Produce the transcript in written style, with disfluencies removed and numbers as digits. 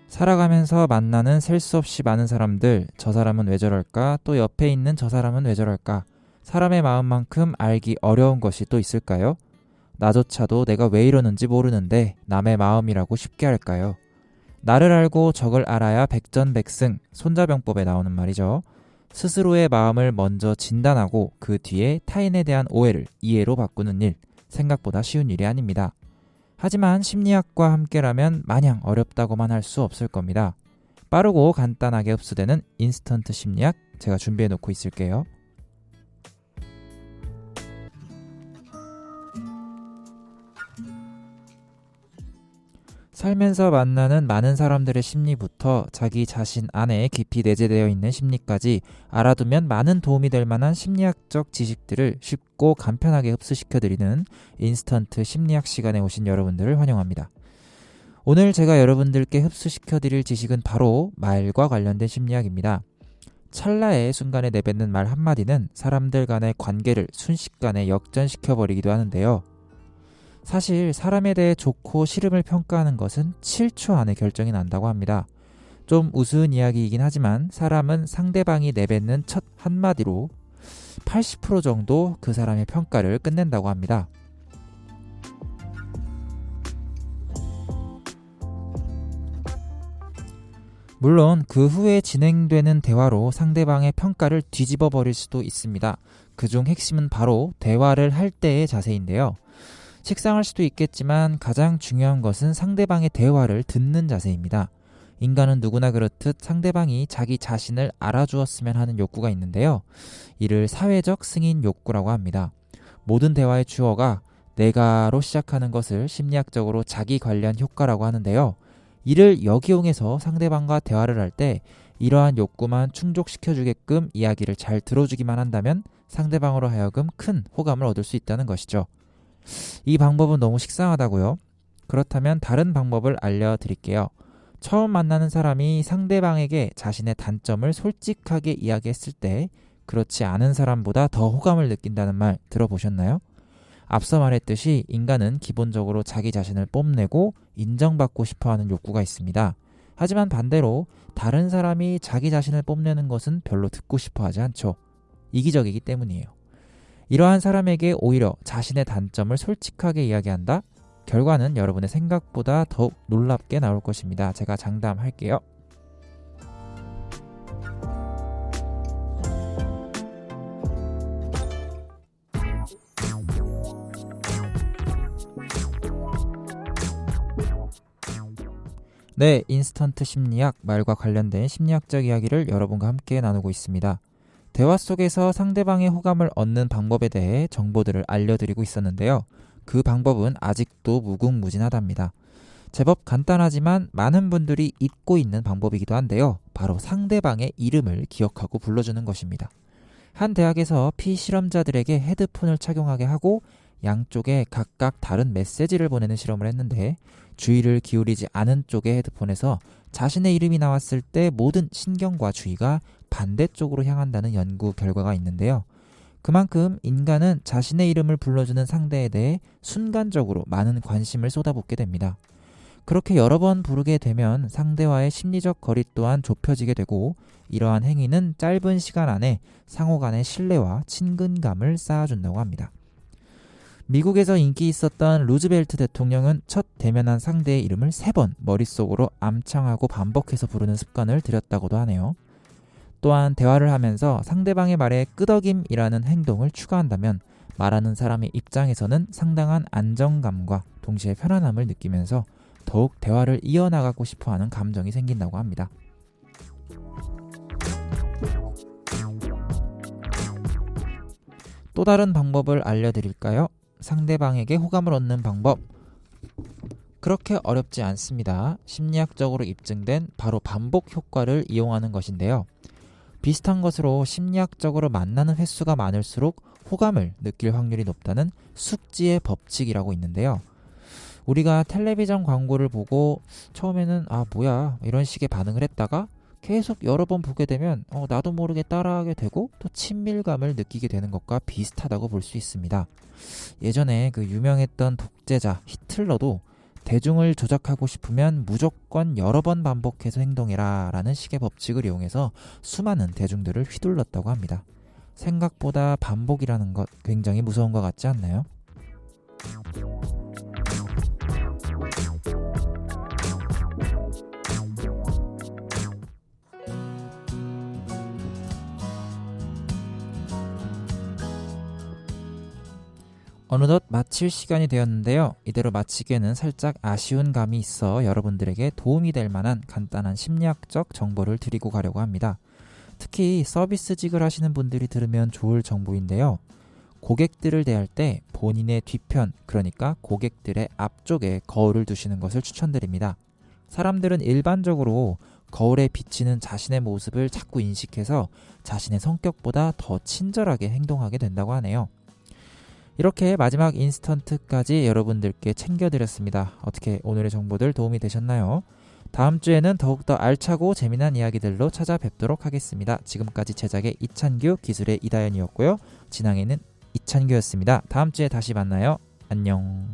살아가면서 만나는 셀 수 없이 많은 사람들, 저 사람은 왜 저럴까? 또 옆에 있는 저 사람은 왜 저럴까? 사람의 마음만큼 알기 어려운 것이 또 있을까요? 나조차도 내가 왜 이러는지 모르는데 남의 마음이라고 쉽게 할까요? 나를 알고 적을 알아야 백전백승, 손자병법에 나오는 말이죠. 스스로의 마음을 먼저 진단하고 그 뒤에 타인에 대한 오해를 이해로 바꾸는 일, 생각보다 쉬운 일이 아닙니다. 하지만 심리학과 함께라면 마냥 어렵다고만 할 수 없을 겁니다. 빠르고 간단하게 흡수되는 인스턴트 심리학 제가 준비해 놓고 있을게요. 살면서 만나는 많은 사람들의 심리부터 자기 자신 안에 깊이 내재되어 있는 심리까지 알아두면 많은 도움이 될 만한 심리학적 지식들을 쉽고 간편하게 흡수시켜드리는 인스턴트 심리학 시간에 오신 여러분들을 환영합니다. 오늘 제가 여러분들께 흡수시켜드릴 지식은 바로 말과 관련된 심리학입니다. 찰나의 순간에 내뱉는 말 한마디는 사람들 간의 관계를 순식간에 역전시켜버리기도 하는데요. 사실 사람에 대해 좋고 싫음을 평가하는 것은 7초 안에 결정이 난다고 합니다. 좀 우스운 이야기이긴 하지만 사람은 상대방이 내뱉는 첫 한마디로 80% 정도 그 사람의 평가를 끝낸다고 합니다. 물론 그 후에 진행되는 대화로 상대방의 평가를 뒤집어 버릴 수도 있습니다. 그중 핵심은 바로 대화를 할 때의 자세인데요. 식상할 수도 있겠지만 가장 중요한 것은 상대방의 대화를 듣는 자세입니다. 인간은 누구나 그렇듯 상대방이 자기 자신을 알아주었으면 하는 욕구가 있는데요. 이를 사회적 승인 욕구라고 합니다. 모든 대화의 주어가 내가로 시작하는 것을 심리학적으로 자기 관련 효과라고 하는데요. 이를 역이용해서 상대방과 대화를 할 때 이러한 욕구만 충족시켜주게끔 이야기를 잘 들어주기만 한다면 상대방으로 하여금 큰 호감을 얻을 수 있다는 것이죠. 이 방법은 너무 식상하다고요? 그렇다면 다른 방법을 알려드릴게요. 처음 만나는 사람이 상대방에게 자신의 단점을 솔직하게 이야기했을 때 그렇지 않은 사람보다 더 호감을 느낀다는 말 들어보셨나요? 앞서 말했듯이 인간은 기본적으로 자기 자신을 뽐내고 인정받고 싶어하는 욕구가 있습니다. 하지만 반대로 다른 사람이 자기 자신을 뽐내는 것은 별로 듣고 싶어하지 않죠. 이기적이기 때문이에요. 이러한 사람에게 오히려 자신의 단점을 솔직하게 이야기한다? 결과는 여러분의 생각보다 더욱 놀랍게 나올 것입니다. 제가 장담할게요. 네, 인스턴트 심리학, 말과 관련된 심리학적 이야기를 여러분과 함께 나누고 있습니다. 대화 속에서 상대방의 호감을 얻는 방법에 대해 정보들을 알려드리고 있었는데요. 그 방법은 아직도 무궁무진하답니다. 제법 간단하지만 많은 분들이 잊고 있는 방법이기도 한데요. 바로 상대방의 이름을 기억하고 불러주는 것입니다. 한 대학에서 피실험자들에게 헤드폰을 착용하게 하고 양쪽에 각각 다른 메시지를 보내는 실험을 했는데 주의를 기울이지 않은 쪽의 헤드폰에서 자신의 이름이 나왔을 때 모든 신경과 주의가 반대쪽으로 향한다는 연구 결과가 있는데요. 그만큼 인간은 자신의 이름을 불러주는 상대에 대해 순간적으로 많은 관심을 쏟아붓게 됩니다. 그렇게 여러 번 부르게 되면 상대와의 심리적 거리 또한 좁혀지게 되고 이러한 행위는 짧은 시간 안에 상호 간의 신뢰와 친근감을 쌓아준다고 합니다. 미국에서 인기 있었던 루즈벨트 대통령은 첫 대면한 상대의 이름을 3번 머릿속으로 암창하고 반복해서 부르는 습관을 들였다고도 하네요. 또한 대화를 하면서 상대방의 말에 끄덕임이라는 행동을 추가한다면 말하는 사람의 입장에서는 상당한 안정감과 동시에 편안함을 느끼면서 더욱 대화를 이어나가고 싶어하는 감정이 생긴다고 합니다. 또 다른 방법을 알려드릴까요? 상대방에게 호감을 얻는 방법. 그렇게 어렵지 않습니다. 심리학적으로 입증된 바로 반복 효과를 이용하는 것인데요. 비슷한 것으로 심리학적으로 만나는 횟수가 많을수록 호감을 느낄 확률이 높다는 숙지의 법칙이라고 있는데요. 우리가 텔레비전 광고를 보고 처음에는 뭐야 이런 식의 반응을 했다가 계속 여러 번 보게 되면 나도 모르게 따라하게 되고 또 친밀감을 느끼게 되는 것과 비슷하다고 볼 수 있습니다. 예전에 그 유명했던 독재자 히틀러도 대중을 조작하고 싶으면 무조건 여러 번 반복해서 행동해라 라는 식의 법칙을 이용해서 수많은 대중들을 휘둘렀다고 합니다. 생각보다 반복이라는 것 굉장히 무서운 것 같지 않나요? 어느덧 마칠 시간이 되었는데요. 이대로 마치기에는 살짝 아쉬운 감이 있어 여러분들에게 도움이 될 만한 간단한 심리학적 정보를 드리고 가려고 합니다. 특히 서비스직을 하시는 분들이 들으면 좋을 정보인데요. 고객들을 대할 때 본인의 뒤편, 그러니까 고객들의 앞쪽에 거울을 두시는 것을 추천드립니다. 사람들은 일반적으로 거울에 비치는 자신의 모습을 자꾸 인식해서 자신의 성격보다 더 친절하게 행동하게 된다고 하네요. 이렇게 마지막 인스턴트까지 여러분들께 챙겨드렸습니다. 어떻게 오늘의 정보들 도움이 되셨나요? 다음 주에는 더욱더 알차고 재미난 이야기들로 찾아뵙도록 하겠습니다. 지금까지 제작의 이찬규, 기술의 이다연이었고요. 진행에는 이찬규였습니다. 다음 주에 다시 만나요. 안녕.